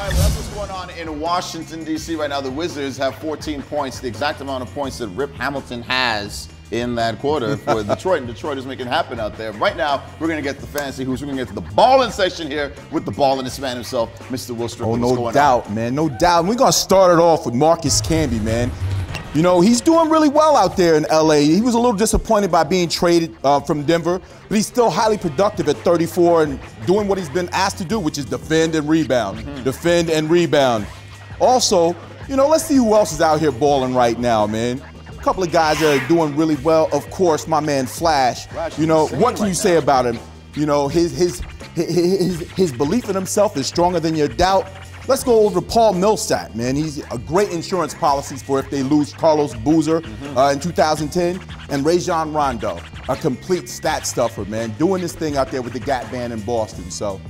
All right, well, that's what's going on in Washington, D.C. right now. The Wizards have 14 points, the exact amount of points that Rip Hamilton has in that quarter for Detroit, and Detroit is making it happen out there. Right now, we're going to get the fantasy hoops. We're going to get to the Ballin section here with the Ballin man himself, Mr. Will Strickland. Oh, no doubt, man, no doubt. And we're going to start it off with Marcus Camby, man. You know, he's doing really well out there in L.A. He was a little disappointed by being traded from Denver, but he's still highly productive at 34 and doing what he's been asked to do, which is defend and rebound. Defend and rebound. Also, you know, let's see who else is out here balling right now, man. A couple of guys that are doing really well. Of course, my man Flash. You know, what can you say about him? You know, his belief in himself is stronger than your doubt. Let's go over to Paul Millsap, man. He's a great insurance policy for if they lose Carlos Boozer in 2010. And Rajon Rondo, a complete stat stuffer, man. Doing this thing out there with the Gap Band in Boston. So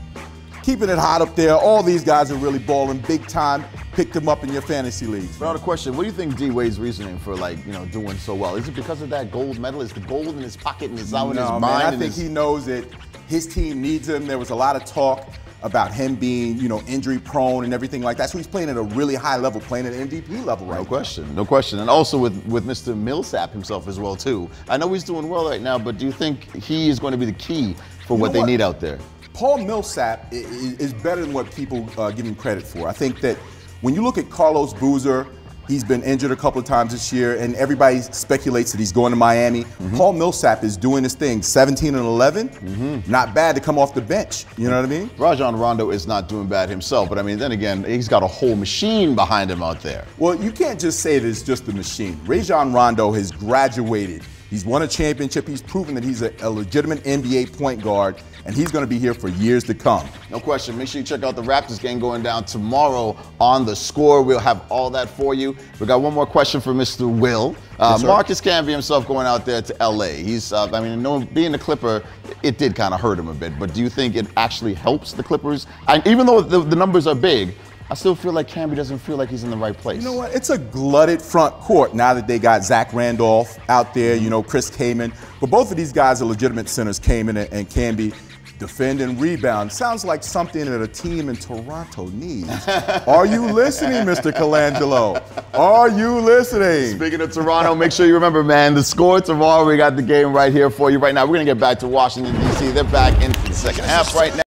keeping it hot up there. All these guys are really balling big time. Picked them up in your fantasy leagues. But on a question, what do you think D-Wade's reasoning for, like, you know, doing so well? Is it because of that gold medal? Is the gold in his pocket and it's out in his mind? Man, I think he knows that his team needs him. There was a lot of talk about him being, you know, injury prone and everything like that. So he's playing at a really high level, playing at MVP level right now. No question, no question. And also with Mr. Millsap himself as well, too. I know he's doing well right now, but do you think he is going to be the key for what they need out there? Paul Millsap is better than what people give him credit for. I think that when you look at Carlos Boozer, he's been injured a couple of times this year, and everybody speculates that he's going to Miami. Paul Millsap is doing his thing, 17 and 11. Not bad to come off the bench. You know what I mean? Rajon Rondo is not doing bad himself, but I mean, then again, he's got a whole machine behind him out there. Well, you can't just say that it's just the machine. Rajon Rondo has graduated. He's won a championship. He's proven that he's a legitimate NBA point guard, and he's going to be here for years to come. No question. Make sure you check out the Raptors game going down tomorrow on The Score. We'll have all that for you. We got one more question for Mr. Will. Yes, Marcus Camby himself going out there to L.A. He's, I mean, being a Clipper, it did kind of hurt him a bit, but do you think it actually helps the Clippers? And even though the numbers are big, I still feel like Camby doesn't feel like he's in the right place. You know what? It's a glutted front court now that they got Zach Randolph out there, you know, Chris Kaman. But both of these guys are legitimate centers, Kaman and Camby. Defend and rebound. Sounds like something that a team in Toronto needs. Are you listening, Mr. Colangelo? Are you listening? Speaking of Toronto, make sure you remember, man, The Score tomorrow. We got the game right here for you right now. We're going to get back to Washington, D.C. They're back into the second half right now.